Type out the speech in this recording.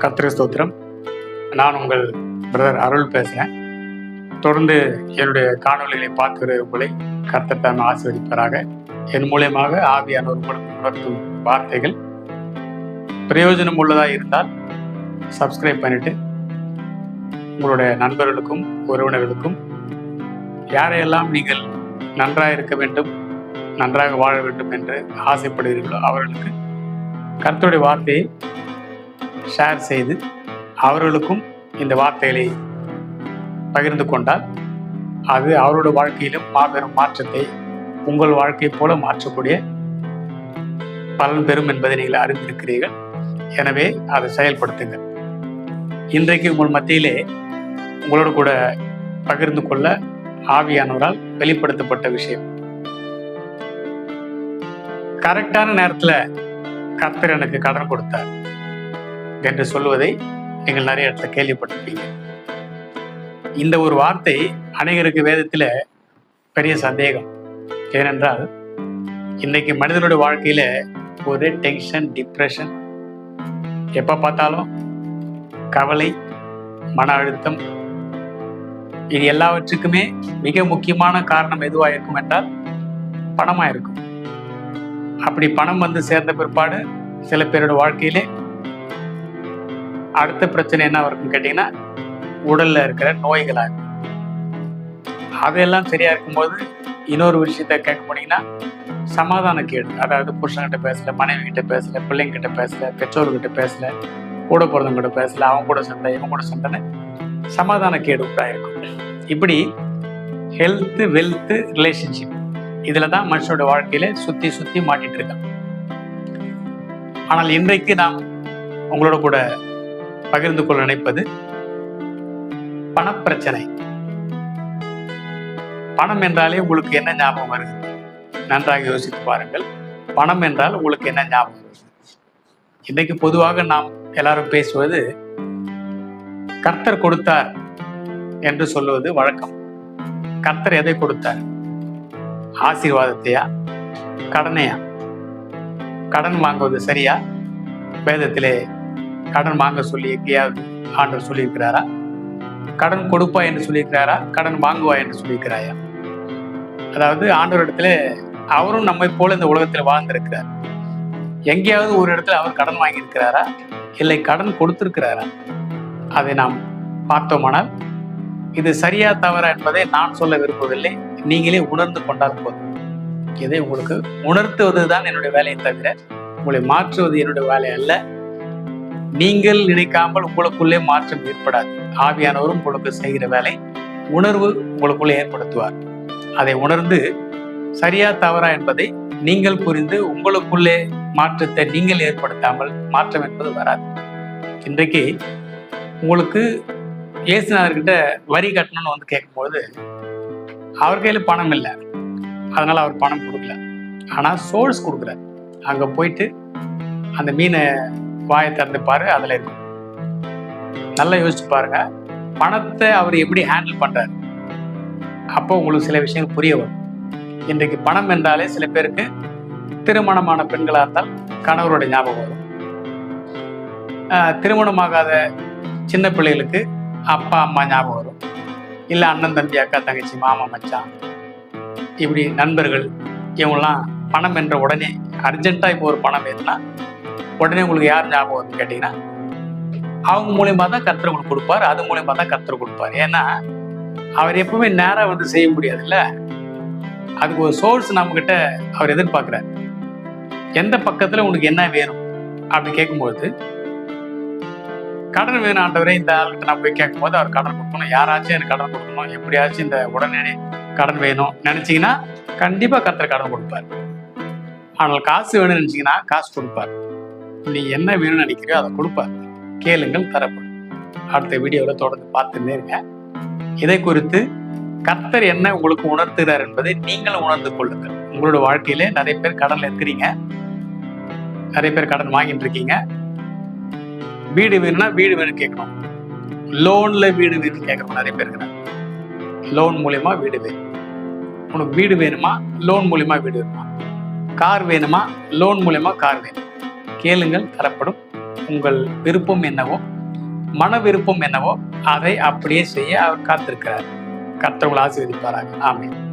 கர்த்தருக்கு ஸ்தோத்திரம். நான் உங்கள் பிரதர் அருள் பேசுகிறேன். தொடர்ந்து என்னுடைய காணொலிகளை பார்க்கிற உங்களை கர்த்தர் தான் ஆசீர்வதிப்பாராக. என் மூலியமாக ஆவியானவர் உங்களுக்கு உணர்த்தும் வார்த்தைகள் பிரயோஜனம் உள்ளதாக இருந்தால் சப்ஸ்கிரைப் பண்ணிட்டு உங்களுடைய நண்பர்களுக்கும் உறவினர்களுக்கும் யாரையெல்லாம் நீங்கள் நன்றாக இருக்க வேண்டும், நன்றாக வாழ வேண்டும் என்று ஆசைப்படுகிறீர்களோ அவர்களுக்கு கர்த்தருடைய வார்த்தையை ஷேர் செய்து அவர்களுக்கும் இந்த வார்த்தைகளை பகிர்ந்து கொண்டால் அது அவரோட வாழ்க்கையிலும் மாபெரும் மாற்றத்தை உங்கள் வாழ்க்கை போல மாற்றக்கூடிய பலன் பெறும் என்பதை நீங்கள் அறிந்திருக்கிறீர்கள். எனவே அதை செயல்படுத்துங்கள். இன்றைக்கு உங்கள் மத்தியிலே உங்களோடு கூட பகிர்ந்து கொள்ள ஆவியானவரால் வெளிப்படுத்தப்பட்ட விஷயம், கரெக்டான நேரத்தில் கர்த்தர் எனக்கு கடன் கொடுத்தார் என்று சொல்வதை நீங்கள் நிறைய இடத்துல கேள்விப்பட்டிருப்பீங்க. இந்த ஒரு வார்த்தை அநேகருக்கு வேதத்தில் பெரிய சந்தேகம். ஏனென்றால் இன்னைக்கு மனிதனுடைய வாழ்க்கையில ஒரே டென்ஷன், டிப்ரெஷன், எப்ப பார்த்தாலும் கவலை, மன அழுத்தம். இது எல்லாவற்றுக்குமே மிக முக்கியமான காரணம் எதுவா இருக்கும் என்றால் பணமா இருக்கும். அப்படி பணம் வந்து சேர்ந்த பிற்பாடு சில பேரோட வாழ்க்கையிலே அடுத்த பிரச்சனை என்ன இருக்கும் கேட்டீங்கன்னா உடல்ல இருக்கிற நோய்களா இருக்கும். அதெல்லாம் சரியா இருக்கும்போது இன்னொரு விஷயத்த கேட்க போனீங்கன்னா சமாதான கேடு. அதாவது புருஷன்கிட்ட பேசல, மனைவி கிட்ட பேசல, பிள்ளைங்கிட்ட பேசல, பெற்றோர்கிட்ட பேசல, கூட பிறந்தவங்கிட்ட பேசல, அவங்க கூட சண்டை, இவங்க கூட சண்டைன்னு சமாதான கேடு உண்டாயிருக்கும். இப்படி ஹெல்த், வெல்த், ரிலேஷன்ஷிப் இதுல தான் மனுஷனோட வாழ்க்கையில சுத்தி சுத்தி மாட்டிட்டு இருக்கான். ஆனால் இன்றைக்கு நாம் உங்களோட கூட பகிர்ந்து கொள்ள நினைப்பது பணப்பிரச்சனை. பணம் என்றாலே உங்களுக்கு என்ன ஞாபகம் வருது? நன்றாக யோசித்து பாருங்கள். பணம் என்றால் உங்களுக்கு என்ன ஞாபகம் வருது? இன்னைக்கு பொதுவாக நாம் எல்லாரும் பேசுவது கர்த்தர் கொடுத்தார் என்று சொல்லுவது வழக்கம். கர்த்தர் எதை கொடுத்தார்? ஆசீர்வாதத்தையா, கடனையா? கடன் வாங்குவது சரியா? வேதத்திலே கடன் வாங்க சொல்லி எங்கேயாவது ஆண்டவர் சொல்லியிருக்கிறாரா? கடன் கொடுப்பா என்று சொல்லியிருக்கிறாரா? கடன் வாங்குவா என்று சொல்லியிருக்கிறாயா? அதாவது ஆண்டவர் இடத்துல அவரும் நம்மை போல இந்த உலகத்தில் வாழ்ந்திருக்கிறார். எங்கேயாவது ஒரு இடத்துல அவர் கடன் வாங்கியிருக்கிறாரா, இல்லை கடன் கொடுத்திருக்கிறாரா? அதை நாம் பார்த்தோமானால் இது சரியா தவறா என்பதை நான் சொல்ல விரும்பவில்லை. நீங்களே உணர்ந்து கொண்டால் போதும். இதை உங்களுக்கு உணர்த்துவது தான் என்னுடைய வேலையை தவிர உங்களை மாற்றுவது என்னுடைய வேலை அல்ல. நீங்கள் நினைக்காமல் உங்களுக்குள்ளே மாற்றம் ஏற்படாது. ஆவியானவரும் உங்களுக்கு செய்கிற வேலை உணர்வு உங்களுக்குள்ளே ஏற்படுத்துவார். அதை உணர்ந்து சரியா தவறா என்பதை நீங்கள் புரிந்து உங்களுக்குள்ளே மாற்றத்தை நீங்கள் ஏற்படுத்தாமல் மாற்றம் என்பது வராது. இன்றைக்கு உங்களுக்கு இயேசுநாதர்கிட்ட வரி கட்டணும்னு வந்து கேட்கும்போது அவர் கையில பணம் இல்லை, அதனால அவர் பணம் கொடுக்கல. ஆனா சோர்ஸ் கொடுக்குறார். அங்க போயிட்டு அந்த மீனை வாயை திறந்து பாரு, அதுல இருக்கும். நல்லா யோசிச்சு பாருங்க, பணத்தை அவர் எப்படி ஹேண்டில் பண்றாரு. அப்போ உங்களுக்கு சில விஷயங்கள் புரிய வரும். இன்றைக்கு பணம் என்றாலே சில பேருக்கு திருமணமான பெண்களா இருந்தால் கணவரோட ஞாபகம் வரும். திருமணமாகாத சின்ன பிள்ளைகளுக்கு அப்பா அம்மா ஞாபகம் வரும். இல்லை அண்ணன் தம்பி, அக்கா தங்கச்சி, மாமா மச்சான், இப்படி நண்பர்கள், இவங்கெல்லாம் பணம் என்ற உடனே அர்ஜென்ட்டா இப்போ ஒரு பணம் வேணும்னா உடனே உங்களுக்கு யார் ஞாபகம் வரும்னு கேட்டீங்கன்னா அவங்க மூலியமா தான் கர்த்தர் உங்களுக்கு கொடுப்பார். அது மூலியமா தான் கர்த்தர் கொடுப்பார். ஏன்னா அவர் எப்பவுமே நேராக வந்து செய்ய முடியாதுல்ல. அதுக்கு ஒரு சோர்ஸ் நம்ம கிட்ட அவர் எதிர்பார்க்கிறார். எந்த பக்கத்துல உங்களுக்கு என்ன வேணும் அப்படி கேட்கும்போது, கடன் வேணும் ஆண்டவரே, இந்த ஆளுகிட்ட நான் போய் கேட்கும்போது அவர் கடன் கொடுக்கணும், யாராச்சும் எனக்கு கடன் கொடுக்கணும், எப்படியாச்சும் இந்த உடனே கடன் வேணும் நினைச்சீங்கன்னா கண்டிப்பா கர்த்தர் கடன் கொடுப்பார். ஆனால் காசு வேணும்னு நினைச்சீங்கன்னா காசு கொடுப்பார். நீ என்ன வேணும்னு நினைக்கிறியோ அதை கொடுப்பார். கேளுங்கள், தரப்படும். அடுத்த வீடியோவில் தொடர்ந்து பார்த்துன்னே இருங்க. இதை குறித்து கர்த்தர் என்ன உங்களுக்கு உணர்த்துகிறார் என்பதை நீங்கள் உணர்ந்து கொள்ளுங்கள். உங்களோட வாழ்க்கையில நிறைய பேர் கடன்ல இருக்கிறீங்க, நிறைய பேர் கடன் வாங்கிட்டு இருக்கீங்க. வீடு வேணும்னா வீடு வேணும் கேட்கணும், லோன்ல வீடு வேணும்னு கேட்கணும். நிறைய பேர் இருக்கிறாங்க. லோன் மூலியமா வீடு வேணும். உனக்கு வீடு வேணுமா? லோன் மூலியமா வீடு வேணுமா? கார் வேணுமா? லோன் மூலியமா கார் வேணும். கேளுங்கள், தரப்படும். உங்கள் விருப்பம் என்னவோ, மன விருப்பம் என்னவோ அதை அப்படியே செய்ய அவர் காத்திருக்கிறார். கர்த்தர் உங்களை ஆசீர்வதிப்பாராக. ஆமென்.